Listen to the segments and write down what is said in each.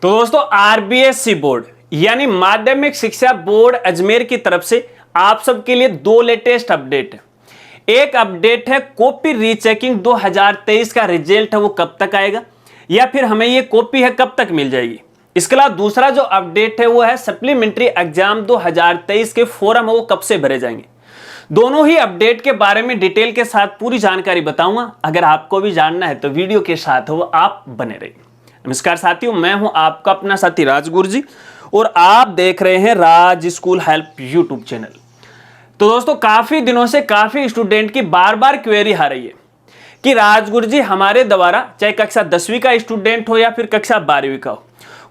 तो दोस्तों RBSC board यानी माध्यमिक शिक्षा बोर्ड अजमेर की तरफ से आप सबके लिए दो लेटेस्ट अपडेट है। एक अपडेट है कॉपी रीचेकिंग 2023 का रिजल्ट है वो कब तक आएगा या फिर हमें ये कॉपी है कब तक मिल जाएगी। इसके अलावा दूसरा जो अपडेट है वो है सप्लीमेंट्री एग्जाम 2023 के फॉर्म है वो कब से भरे जाएंगे। दोनों ही अपडेट के बारे में डिटेल के साथ पूरी जानकारी बताऊंगा। अगर आपको भी जानना है तो वीडियो के साथ हो आप बने रहिए। नमस्कार साथियों, मैं हूं आपका अपना साथी राजगुरु जी और आप देख रहे हैं राज स्कूल हेल्प यूट्यूब चैनल। तो दोस्तों काफी दिनों से काफी स्टूडेंट की बार बार क्वेरी आ रही है कि राजगुरु जी हमारे द्वारा चाहे कक्षा 10वीं का स्टूडेंट हो या फिर कक्षा 12वीं का हो,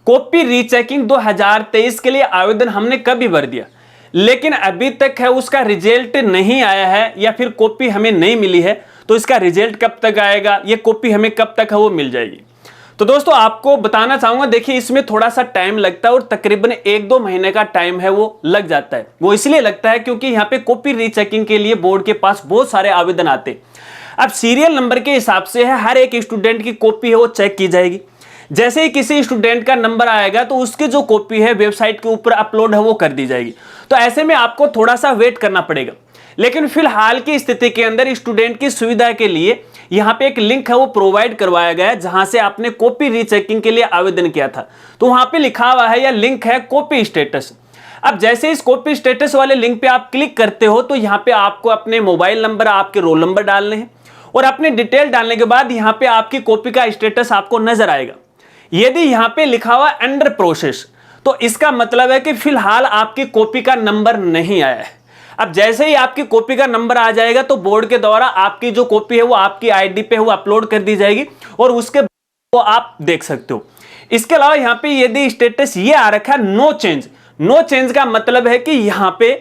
कॉपी रीचेकिंग 2023 के लिए आवेदन हमने कभी भर दिया लेकिन अभी तक है उसका रिजल्ट नहीं आया है या फिर कॉपी हमें नहीं मिली है, तो इसका रिजल्ट कब तक आएगा, ये कॉपी हमें कब तक है वो मिल जाएगी। तो दोस्तों आपको बताना चाहूंगा, देखिए इसमें थोड़ा सा टाइम लगता है और तकरीबन 1-2 महीने का टाइम है वो लग जाता है। वो इसलिए लगता है क्योंकि यहाँ पे कॉपी रीचेकिंग के लिए बोर्ड के पास बहुत सारे आवेदन आते हैं। अब सीरियल नंबर के हिसाब से है हर एक स्टूडेंट की कॉपी है वो चेक की जाएगी। जैसे ही किसी स्टूडेंट का नंबर आएगा तो उसकी जो कॉपी है वेबसाइट के ऊपर अपलोड है वो कर दी जाएगी। तो ऐसे में आपको थोड़ा सा वेट करना पड़ेगा। लेकिन फिलहाल की स्थिति के अंदर स्टूडेंट की सुविधा के लिए यहाँ पे एक लिंक है वो प्रोवाइड करवाया गया है जहां से आपने कॉपी रीचेकिंग के लिए आवेदन किया था। तो वहां पे लिखा हुआ है या लिंक है कॉपी स्टेटस। अब जैसे इस कॉपी स्टेटस वाले लिंक पे आप क्लिक करते हो तो यहाँ पे आपको अपने मोबाइल नंबर, आपके रोल नंबर डालने हैं और अपने डिटेल डालने के बाद यहाँ पे आपकी कॉपी का स्टेटस आपको नजर आएगा। यदि यहाँ पे लिखा हुआ अंडर प्रोसेस तो इसका मतलब है कि फिलहाल आपकी कॉपी का नंबर नहीं आया है। अब जैसे ही आपकी कॉपी का नंबर आ जाएगा तो बोर्ड के द्वारा आपकी जो कॉपी है वो आपकी आईडी पे वो अपलोड कर दी जाएगी और उसके वो आप देख सकते हो। इसके अलावा यहाँ पे यदि स्टेटस ये आ रखा है नो चेंज, नो चेंज का मतलब है कि यहाँ पे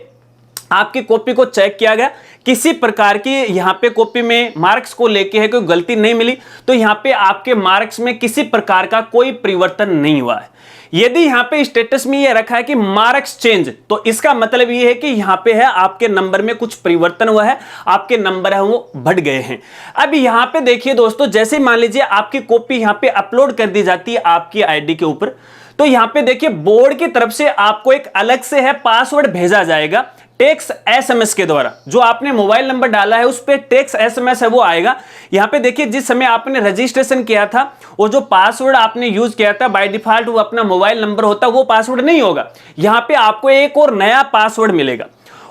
आपकी कॉपी को चेक किया गया, किसी प्रकार की यहाँ पे कॉपी में मार्क्स को लेके है कोई गलती नहीं मिली, तो यहाँ पे आपके मार्क्स में किसी प्रकार का कोई परिवर्तन नहीं हुआ है। यदि यहाँ पे स्टेटस में ये रखा है कि मार्क्स चेंज, तो इसका मतलब ये है कि यहाँ पे है आपके नंबर में कुछ परिवर्तन हुआ है, आपके नंबर है वो बढ़ गए हैं। अब यहाँ पे देखिए दोस्तों, जैसे मान लीजिए आपकी कॉपी यहाँ पे अपलोड कर दी जाती है आपकी आईडी के ऊपर, तो यहाँ पे देखिए बोर्ड की तरफ से आपको एक अलग से है पासवर्ड भेजा जाएगा टेक्स्ट एसएमएस के द्वारा। जो आपने मोबाइल नंबर डाला है उस पे टेक्स्ट एसएमएस है वो आएगा। यहाँ पे देखिए जिस समय आपने रजिस्ट्रेशन किया था वो जो पासवर्ड आपने यूज किया था बाय डिफॉल्ट वो अपना मोबाइल नंबर होता, वो पासवर्ड नहीं होगा। यहाँ पे आपको एक और नया पासवर्ड मिलेगा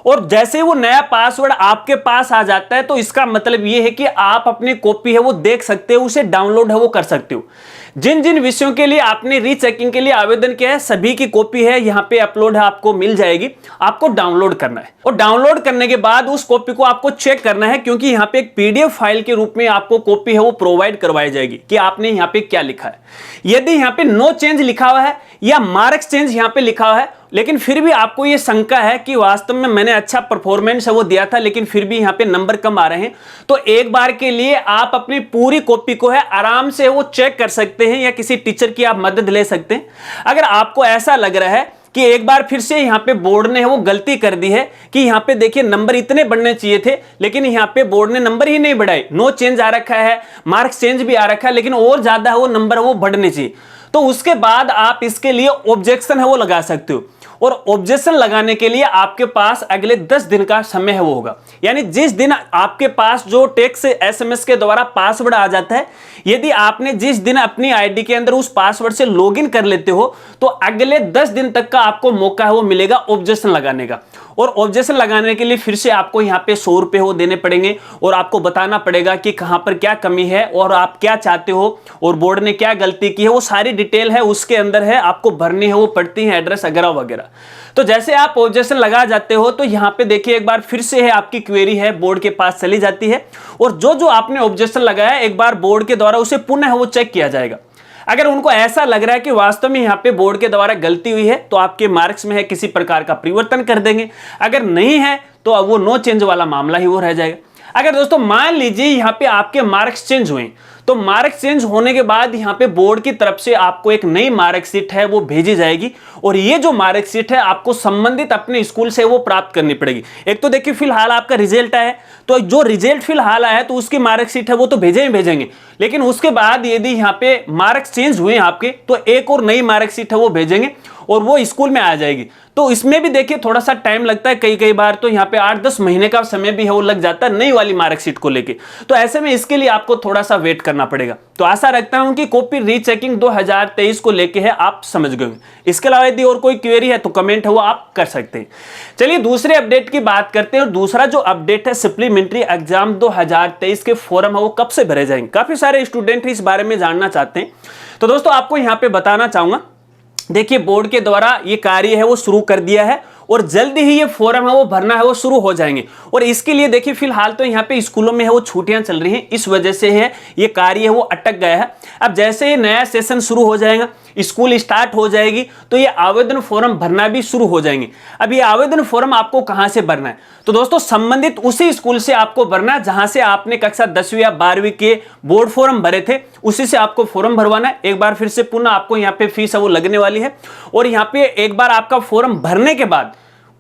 और जैसे वो नया पासवर्ड आपके पास आ जाता है तो इसका मतलब ये है कि आप अपनी कॉपी है वो देख सकते हो, उसे डाउनलोड है वो कर सकते हो। जिन जिन विषयों के लिए आपने रीचेकिंग के लिए आवेदन किया है सभी की कॉपी है यहाँ पे अपलोड है आपको मिल जाएगी। आपको डाउनलोड करना है और डाउनलोड करने के बाद उस कॉपी को आपको चेक करना है क्योंकि यहाँ पे एक पीडीएफ फाइल के रूप में आपको कॉपी है वो प्रोवाइड करवाई जाएगी कि आपने यहाँ पे क्या लिखा है। यदि यहाँ पे नो चेंज लिखा हुआ है या मार्क्स चेंज यहाँ पे लिखा हुआ है लेकिन फिर भी आपको ये शंका है कि वास्तव में मैंने अच्छा परफॉर्मेंस है वो दिया था लेकिन फिर भी यहाँ पे नंबर कम आ रहे हैं, तो एक बार के लिए आप अपनी पूरी कॉपी को है आराम से वो चेक कर सकते हैं या किसी टीचर की आप मदद ले सकते हैं। अगर आपको ऐसा लग रहा है कि एक बार फिर से यहाँ पे बोर्ड ने वो गलती कर दी है कि यहाँ पे देखिए नंबर इतने बढ़ने चाहिए थे लेकिन यहाँ पे बोर्ड ने नंबर ही नहीं बढ़ाए, नो चेंज आ रखा है, मार्क्स चेंज भी आ रखा है लेकिन और ज्यादा वो नंबर वो बढ़ने चाहिए, तो उसके बाद आप इसके लिए ऑब्जेक्शन है वो लगा सकते हो। और ऑब्जेक्शन लगाने के लिए आपके पास अगले 10 दिन का समय है वो होगा। यानी जिस दिन आपके पास जो टेक्स्ट एसएमएस के द्वारा पासवर्ड आ जाता है, यदि आपने जिस दिन अपनी आईडी के अंदर उस पासवर्ड से लॉगिन कर लेते हो तो अगले 10 दिन तक का आपको मौका है वो मिलेगा ऑब्जेक्शन लगाने का। और ऑब्जेक्शन लगाने के लिए फिर से आपको यहाँ पे 100 रुपए वो देने पड़ेंगे और आपको बताना पड़ेगा कि कहाँ पर क्या कमी है और आप क्या चाहते हो और बोर्ड ने क्या गलती की है, वो सारी डिटेल है उसके अंदर है, आपको भरनी है वो पड़ती है एड्रेस वगैरह वगैरह। तो जैसे आप ऑब्जेक्शन लगा जाते हो तो यहाँ पे देखिए एक बार फिर से है आपकी क्वेरी है बोर्ड के पास चली जाती है और जो जो आपने ऑब्जेक्शन लगाया एक बार बोर्ड के द्वारा उसे पुनः वो चेक किया जाएगा। अगर उनको ऐसा लग रहा है कि वास्तव में यहाँ पे बोर्ड के द्वारा गलती हुई है तो आपके मार्क्स में है किसी प्रकार का परिवर्तन कर देंगे, अगर नहीं है तो अब वो नो चेंज वाला मामला ही वो रह जाएगा। अगर दोस्तों मान लीजिए यहाँ पे आपके मार्क्स चेंज हुए तो मार्क चेंज होने के बाद यहाँ पे बोर्ड की तरफ से आपको एक नई मार्कशीट है वो भेजी जाएगी, और ये जो मार्कशीट है आपको संबंधित अपने स्कूल से वो प्राप्त करनी पड़ेगी। एक तो देखिए फिलहाल आपका रिजल्ट आया है, तो जो रिजल्ट फिलहाल आया है तो उसकी मार्कशीट है वो तो भेजेंगे, लेकिन उसके बाद यदि यहाँ पे मार्क्स चेंज हुए आपके तो एक और नई मार्कशीट है वो भेजेंगे और वो स्कूल में आ जाएगी। तो इसमें भी देखिए थोड़ा सा टाइम लगता है, कई बार तो यहाँ पे 8-10 महीने का समय भी है वो लग जाता है नई वाली मार्कशीट को लेके। तो ऐसे में इसके लिए आपको थोड़ा सा वेट करना पड़ेगा। तो आशा रखता हूं कि कॉपी रीचेकिंग 2023 को लेके है आप समझ गए। इसके अलावा यदि और कोई क्वेरी है तो कमेंट है वो आप कर सकते हैं। चलिए दूसरे अपडेट की बात करते हैं, और दूसरा जो अपडेट है सप्लीमेंट्री एग्जाम 2023 के फॉर्म है वो कब से भरे जाएंगे। काफी सारे स्टूडेंट इस बारे में जानना चाहते हैं। तो दोस्तों आपको यहाँ पे बताना चाहूंगा, देखिए बोर्ड के द्वारा ये कार्य है वो शुरू कर दिया है और जल्दी ही ये फॉर्म है वो भरना है वो शुरू हो जाएंगे। और इसके लिए देखिए फिलहाल तो यहाँ पे स्कूलों में है वो छुट्टियां चल रही हैं, इस वजह से है ये कार्य है वो अटक गया है। अब जैसे ही नया सेशन शुरू हो जाएगा, स्कूल स्टार्ट हो जाएगी, तो ये आवेदन फॉर्म भरना भी शुरू हो जाएंगे। अब ये आवेदन फॉर्म आपको कहां से भरना है, तो दोस्तों संबंधित उसी स्कूल से आपको भरना है जहां से आपने कक्षा 10वीं या 12वीं के बोर्ड फॉर्म भरे थे, उसी से आपको फॉर्म भरवाना है। एक बार फिर से पुनः आपको यहाँ पे फीस है वो लगने वाली है, और यहाँ पे एक बार आपका फॉर्म भरने के बाद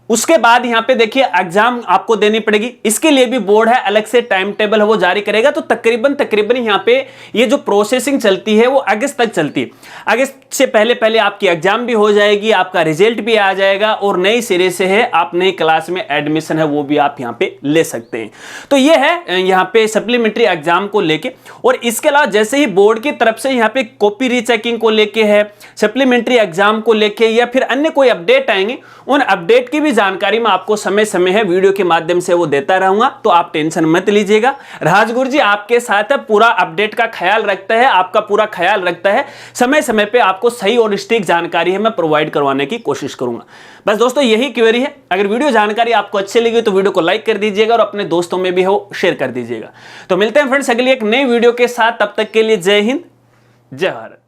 उसके बाद यहां पे देखिए एग्जाम आपको देनी पड़ेगी। इसके लिए भी बोर्ड है अलग से टाइम टेबल है वो जारी करेगा। तो तकरीबन यहां पे ये जो प्रोसेसिंग चलती है वो अगस्त तक चलती है। अगस्त से पहले आपकी एग्जाम भी हो जाएगी, आपका रिजल्ट भी आ जाएगा, और नई सिरे से है आप नई क्लास में एडमिशन है वो भी आप यहां पे ले सकते हैं। तो ये है यहां पे सप्लीमेंट्री एग्जाम को लेके। और इसके अलावा जैसे ही बोर्ड की तरफ से यहां पे कॉपी रीचेकिंग को लेके है, सप्लीमेंट्री एग्जाम को लेके, या फिर अन्य कोई अपडेट आएंगे, उन अपडेट की भी जानकारी मैं आपको समय समय है वीडियो के माध्यम से वो देता रहूंगा। तो आप टेंशन मत लीजिएगा, राजगुरु जी आपके साथ है, पूरा अपडेट का ख्याल रखता है, आपका पूरा ख्याल रखता है। समय समय पे आपको सही और सटीक जानकारी है मैं प्रोवाइड करवाने की कोशिश करूंगा। बस दोस्तों यही क्वेरी है। अगर वीडियो जानकारी आपको अच्छी लगी तो वीडियो को लाइक कर दीजिएगा और अपने दोस्तों में भी हो शेयर कर दीजिएगा। तो मिलते हैं फ्रेंड्स अगली एक नई वीडियो के साथ, तब तक के लिए जय हिंद जय भारत।